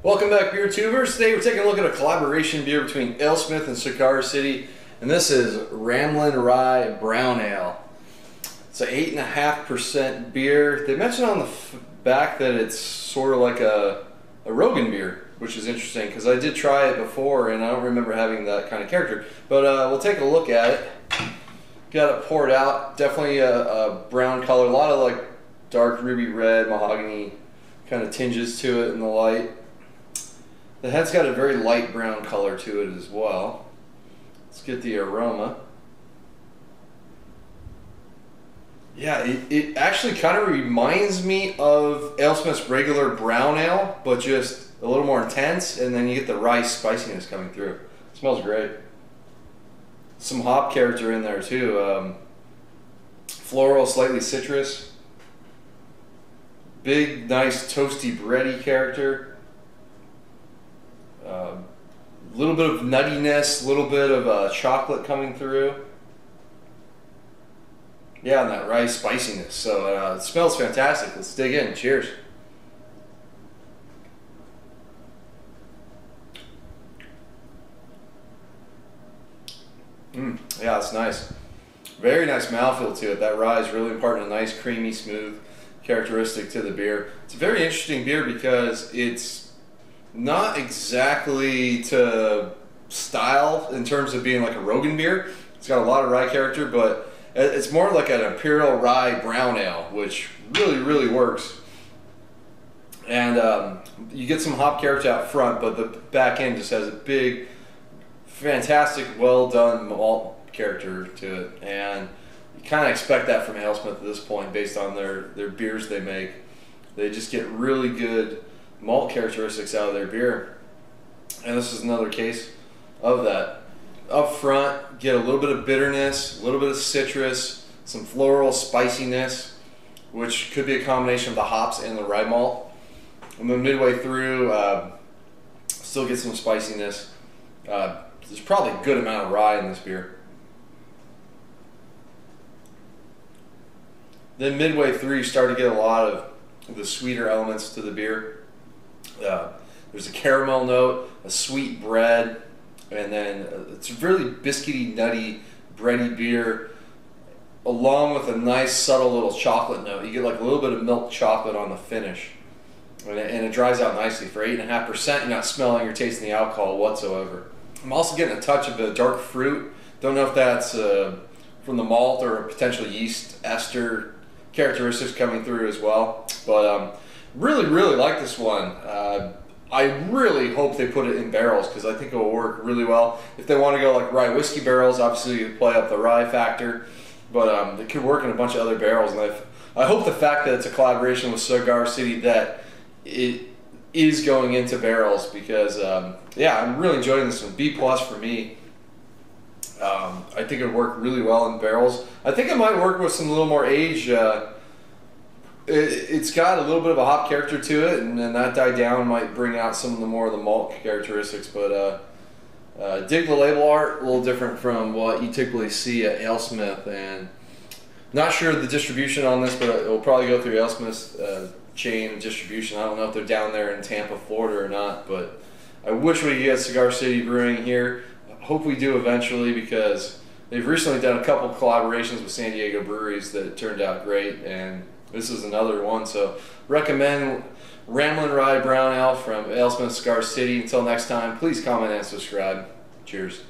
Welcome back, beer tubers. Today we're taking a look at a collaboration beer between Alesmith and Cigar City, and this is Ramblin Rye Brown Ale. It's an 8.5% beer. They mentioned on the back that it's sort of like a Roggenbier, which is interesting because I did try it before and I don't remember having that kind of character. But we'll take a look at it. Got it poured out. Definitely a brown color. A lot of like dark ruby red, mahogany kind of tinges to it in the light. The head's got a very light brown color to it as well. Let's get the aroma. Yeah, it actually kind of reminds me of Alesmith's regular brown ale, but just a little more intense, and then you get the rye spiciness coming through. It smells great. Some hop character in there too. Floral, slightly citrus. Big, nice, toasty, bready character. A little bit of nuttiness, a little bit of chocolate coming through. Yeah, and that rye spiciness. So it smells fantastic. Let's dig in. Cheers. Yeah, it's nice. Very nice mouthfeel to it. That rye is really imparting a nice, creamy, smooth characteristic to the beer. It's a very interesting beer because it's not exactly to style in terms of being like a Roggenbier. It's got a lot of rye character, but it's more like an imperial rye brown ale, which really works. And you get some hop character out front, but the back end just has a big, fantastic, well done malt character to it. And you kind of expect that from Alesmith at this point based on their beers they make. They just get really good malt characteristics out of their beer, and this is another case of that. Up front, get a little bit of bitterness, a little bit of citrus, some floral spiciness, which could be a combination of the hops and the rye malt. And then midway through, still get some spiciness. There's probably a good amount of rye in this beer. Then midway through, you start to get a lot of the sweeter elements to the beer. There's a caramel note, a sweet bread, and then it's a really biscuity, nutty, bready beer, along with a nice, subtle little chocolate note. You get like a little bit of milk chocolate on the finish, and it dries out nicely. For 8.5%, you're not smelling or tasting the alcohol whatsoever. I'm also getting a touch of a dark fruit. Don't know if that's from the malt or a potential yeast ester characteristics coming through as well, but really like this one. I really hope they put it in barrels because I think it will work really well. If they want to go like rye whiskey barrels, obviously you play up the rye factor, but it could work in a bunch of other barrels. And I hope the fact that it's a collaboration with Cigar City that it is going into barrels because yeah, I'm really enjoying this one. B+ for me. I think it would work really well in barrels. I think it might work with some little more age. It's got a little bit of a hop character to it, and then that die down might bring out some of the more of the malt characteristics. But dig the label art, a little different from what you typically see at Alesmith, and not sure the distribution on this, but it will probably go through Alesmith's chain of distribution. I don't know if they're down there in Tampa, Florida or not, but I wish we could get Cigar City Brewing here. I hope we do eventually because they've recently done a couple collaborations with San Diego breweries that turned out great, and this is another one. So recommend Ramblin Rye Brown Ale from Alesmith Cigar City. Until next time, please comment and subscribe. Cheers.